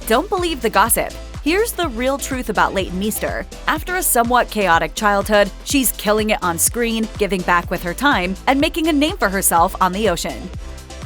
Don't believe the gossip. Here's the real truth about Leighton Meester. After a somewhat chaotic childhood, she's killing it on screen, giving back with her time, and making a name for herself on the ocean.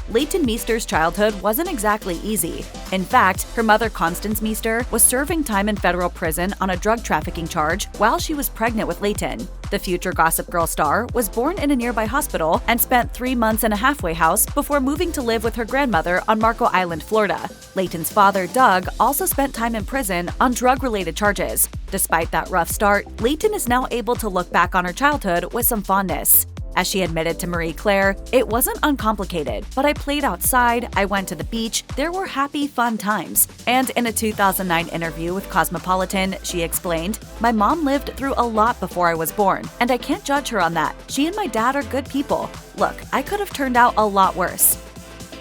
Leighton Meester's childhood wasn't exactly easy. In fact, her mother Constance Meester was serving time in federal prison on a drug trafficking charge while she was pregnant with Leighton. The future Gossip Girl star was born in a nearby hospital and spent 3 months in a halfway house before moving to live with her grandmother on Marco Island, Florida. Leighton's father, Doug, also spent time in prison on drug-related charges. Despite that rough start, Leighton is now able to look back on her childhood with some fondness. As she admitted to Marie Claire, "It wasn't uncomplicated, but I played outside, I went to the beach, there were happy, fun times." And in a 2009 interview with Cosmopolitan, she explained, "My mom lived through a lot before I was born, and I can't judge her on that. She and my dad are good people. Look, I could have turned out a lot worse."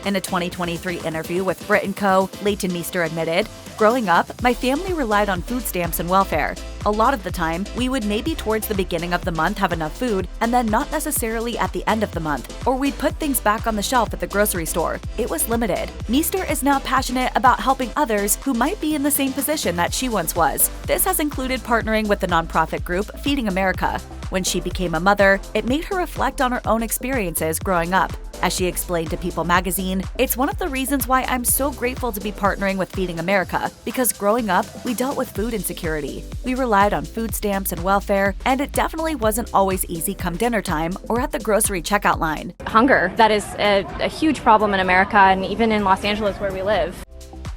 In a 2023 interview with Brit & Co., Leighton Meester admitted, "Growing up, my family relied on food stamps and welfare. A lot of the time, we would maybe towards the beginning of the month have enough food, and then not necessarily at the end of the month, or we'd put things back on the shelf at the grocery store. It was limited." Meester is now passionate about helping others who might be in the same position that she once was. This has included partnering with the nonprofit group Feeding America. When she became a mother, it made her reflect on her own experiences growing up. As she explained to People magazine, "It's one of the reasons why I'm so grateful to be partnering with Feeding America, because growing up, we dealt with food insecurity. We relied on food stamps and welfare, and it definitely wasn't always easy come dinner time or at the grocery checkout line." Hunger, that is a huge problem in America and even in Los Angeles where we live.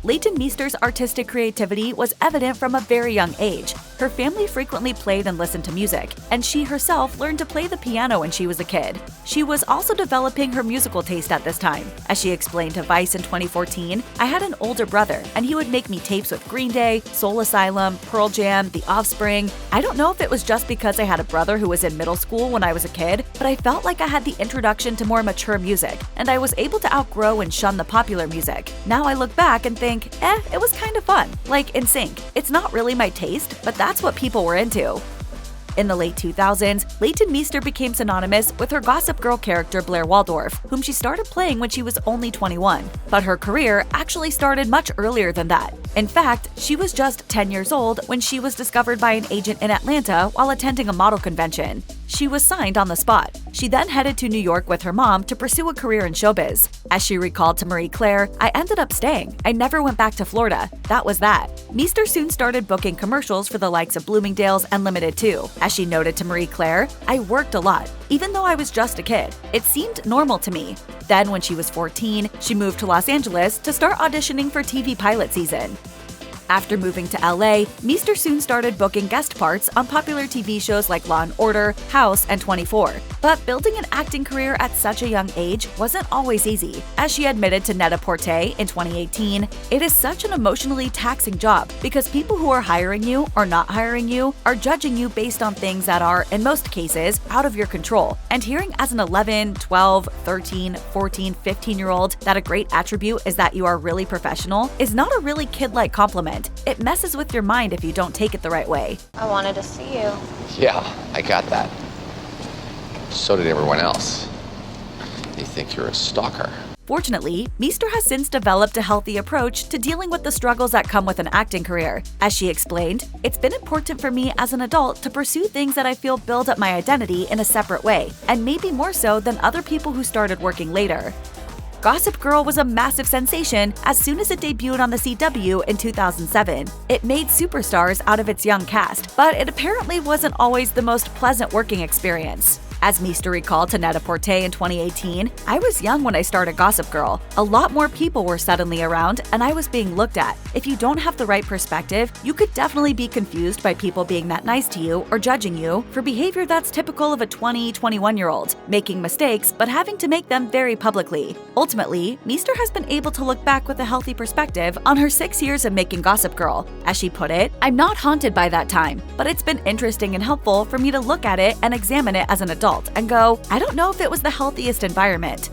Leighton Meester's artistic creativity was evident from a very young age. Her family frequently played and listened to music, and she herself learned to play the piano when she was a kid. She was also developing her musical taste at this time. As she explained to Vice in 2014, "I had an older brother, and he would make me tapes with Green Day, Soul Asylum, Pearl Jam, The Offspring. I don't know if it was just because I had a brother who was in middle school when I was a kid, but I felt like I had the introduction to more mature music, and I was able to outgrow and shun the popular music. Now I look back and think, it was kind of fun, like NSYNC. It's not really my taste, but that's what people were into." In the late 2000s, Leighton Meester became synonymous with her Gossip Girl character Blair Waldorf, whom she started playing when she was only 21. But her career actually started much earlier than that. In fact, she was just 10 years old when she was discovered by an agent in Atlanta while attending a model convention. She was signed on the spot. She then headed to New York with her mom to pursue a career in showbiz. As she recalled to Marie Claire, "I ended up staying. I never went back to Florida. That was that." Meester soon started booking commercials for the likes of Bloomingdale's and Limited Too. As she noted to Marie Claire, "I worked a lot. Even though I was just a kid, it seemed normal to me." Then when she was 14, she moved to Los Angeles to start auditioning for TV pilot season. After moving to LA, Meester soon started booking guest parts on popular TV shows like Law & Order, House, and 24. But building an acting career at such a young age wasn't always easy. As she admitted to Net-a-Porter in 2018, "It is such an emotionally taxing job because people who are hiring you or not hiring you are judging you based on things that are, in most cases, out of your control. And hearing as an 11, 12, 13, 14, 15-year-old that a great attribute is that you are really professional is not a really kid-like compliment. It messes with your mind if you don't take it the right way." I wanted to see you. Yeah, I got that. So did everyone else. They think you're a stalker. Fortunately, Meester has since developed a healthy approach to dealing with the struggles that come with an acting career. As she explained, "It's been important for me as an adult to pursue things that I feel build up my identity in a separate way, and maybe more so than other people who started working later." Gossip Girl was a massive sensation as soon as it debuted on the CW in 2007. It made superstars out of its young cast, but it apparently wasn't always the most pleasant working experience. As Meester recalled to Net-a-Porter in 2018, "I was young when I started Gossip Girl. A lot more people were suddenly around, and I was being looked at. If you don't have the right perspective, you could definitely be confused by people being that nice to you or judging you for behavior that's typical of a 20, 21-year-old, making mistakes but having to make them very publicly." Ultimately, Meester has been able to look back with a healthy perspective on her 6 years of making Gossip Girl. As she put it, "I'm not haunted by that time, but it's been interesting and helpful for me to look at it and examine it as an adult and go, I don't know if it was the healthiest environment."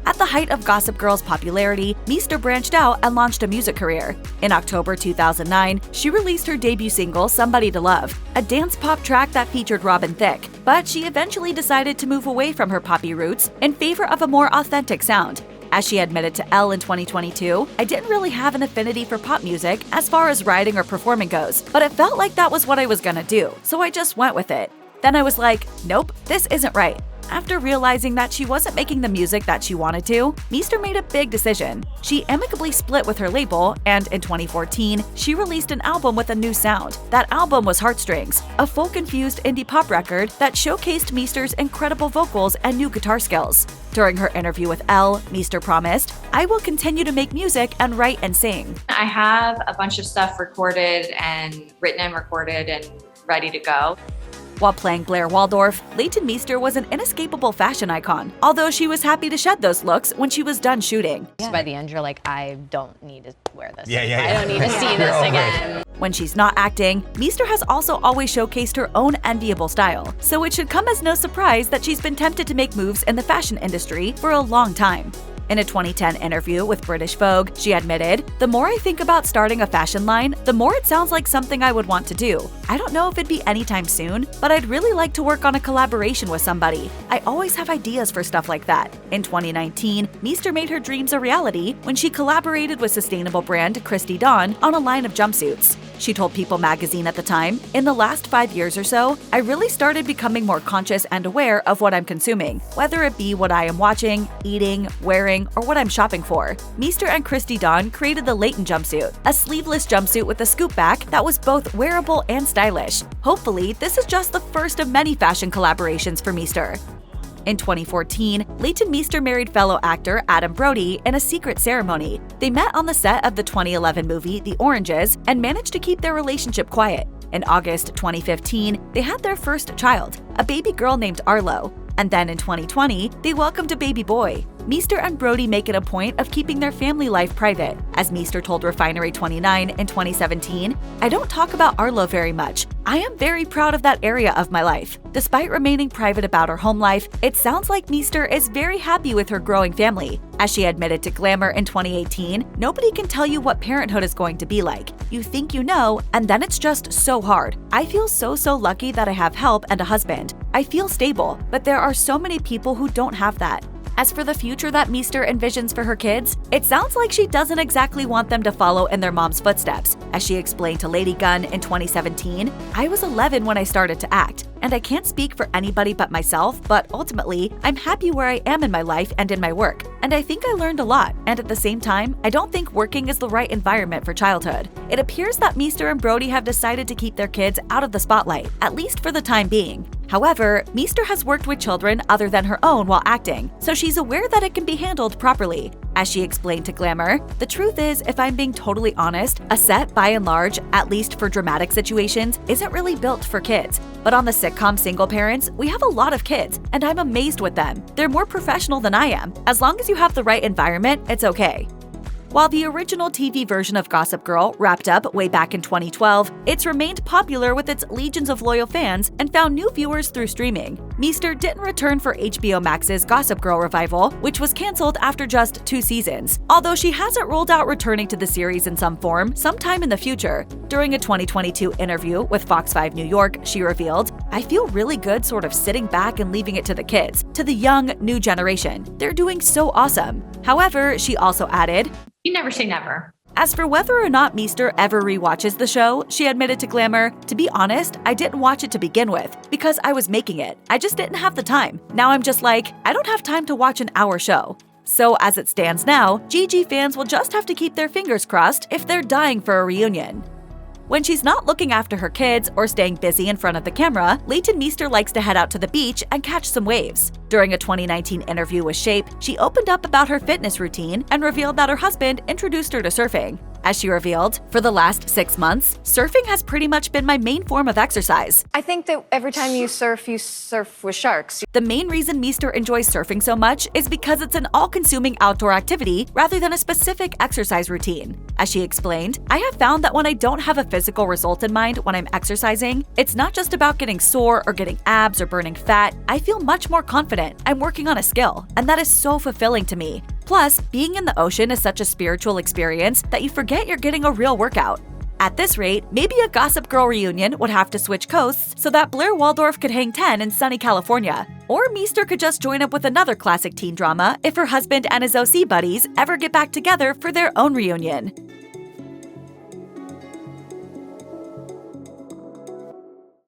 At the height of Gossip Girl's popularity, Meester branched out and launched a music career. In October 2009, she released her debut single, Somebody to Love, a dance pop track that featured Robin Thicke. But she eventually decided to move away from her poppy roots in favor of a more authentic sound. As she admitted to Elle in 2022, "I didn't really have an affinity for pop music as far as writing or performing goes, but it felt like that was what I was gonna do, so I just went with it. Then I was like, nope, this isn't right." After realizing that she wasn't making the music that she wanted to, Meester made a big decision. She amicably split with her label, and in 2014, she released an album with a new sound. That album was Heartstrings, a folk-infused indie pop record that showcased Meester's incredible vocals and new guitar skills. During her interview with Elle, Meester promised, "I will continue to make music and write and sing." I have a bunch of stuff recorded and written and recorded and ready to go. While playing Blair Waldorf, Leighton Meester was an inescapable fashion icon, although she was happy to shed those looks when she was done shooting. So by the end, you're like, I don't need to wear this. Yeah. I don't need to see this again. When she's not acting, Meester has also always showcased her own enviable style, so it should come as no surprise that she's been tempted to make moves in the fashion industry for a long time. In a 2010 interview with British Vogue, she admitted, "The more I think about starting a fashion line, the more it sounds like something I would want to do. I don't know if it'd be anytime soon, but I'd really like to work on a collaboration with somebody. I always have ideas for stuff like that." In 2019, Meester made her dreams a reality when she collaborated with sustainable brand Christy Dawn on a line of jumpsuits. She told People magazine at the time, "In the last 5 years or so, I really started becoming more conscious and aware of what I'm consuming, whether it be what I am watching, eating, wearing, or what I'm shopping for." Meester and Christy Dawn created the Leighton jumpsuit, a sleeveless jumpsuit with a scoop back that was both wearable and stylish. Hopefully, this is just the first of many fashion collaborations for Meester. In 2014, Leighton Meester married fellow actor Adam Brody in a secret ceremony. They met on the set of the 2011 movie The Oranges and managed to keep their relationship quiet. In August 2015, they had their first child, a baby girl named Arlo. And then in 2020, they welcomed a baby boy. Meester and Brody make it a point of keeping their family life private. As Meester told Refinery 29 in 2017, "I don't talk about Arlo very much. I am very proud of that area of my life. Despite remaining private about her home life, it sounds like Meester is very happy with her growing family." As she admitted to Glamour in 2018, "Nobody can tell you what parenthood is going to be like. You think you know, and then it's just so hard. I feel so lucky that I have help and a husband. I feel stable, but there are so many people who don't have that." As for the future that Meester envisions for her kids, it sounds like she doesn't exactly want them to follow in their mom's footsteps. As she explained to Lady Gunn in 2017, "I was 11 when I started to act, and I can't speak for anybody but myself, but ultimately, I'm happy where I am in my life and in my work. And I think I learned a lot, and at the same time, I don't think working is the right environment for childhood." It appears that Meester and Brody have decided to keep their kids out of the spotlight, at least for the time being. However, Meester has worked with children other than her own while acting, so she's aware that it can be handled properly. As she explained to Glamour, "The truth is, if I'm being totally honest, a set by and large, at least for dramatic situations, isn't really built for kids. But on the sitcom Single Parents, we have a lot of kids, and I'm amazed with them. They're more professional than I am. As long as you have the right environment, it's okay." While the original TV version of Gossip Girl wrapped up way back in 2012, it's remained popular with its legions of loyal fans and found new viewers through streaming. Meester didn't return for HBO Max's Gossip Girl revival, which was canceled after just 2 seasons, although she hasn't ruled out returning to the series in some form sometime in the future. During a 2022 interview with Fox 5 New York, she revealed, "I feel really good sort of sitting back and leaving it to the kids, to the young, new generation. They're doing so awesome." However, she also added, You never say never. as for whether or not Meester ever rewatches the show, she admitted to Glamour, "To be honest, I didn't watch it to begin with, because I was making it. I just didn't have the time. Now I'm just like, I don't have time to watch an hour show." So as it stands now, Gigi fans will just have to keep their fingers crossed if they're dying for a reunion. When she's not looking after her kids or staying busy in front of the camera, Leighton Meester likes to head out to the beach and catch some waves. During a 2019 interview with Shape, she opened up about her fitness routine and revealed that her husband introduced her to surfing. As she revealed, "For the last 6 months, surfing has pretty much been my main form of exercise. I think that every time you surf with sharks. The main reason Meester enjoys surfing so much is because it's an all-consuming outdoor activity rather than a specific exercise routine." As she explained, "I have found that when I don't have a physical result in mind when I'm exercising, it's not just about getting sore or getting abs or burning fat. I feel much more confident. I'm working on a skill, and that is so fulfilling to me. Plus, being in the ocean is such a spiritual experience that you forget you're getting a real workout." At this rate, maybe a Gossip Girl reunion would have to switch coasts so that Blair Waldorf could hang 10 in sunny California. Or Meester could just join up with another classic teen drama if her husband and his OC buddies ever get back together for their own reunion.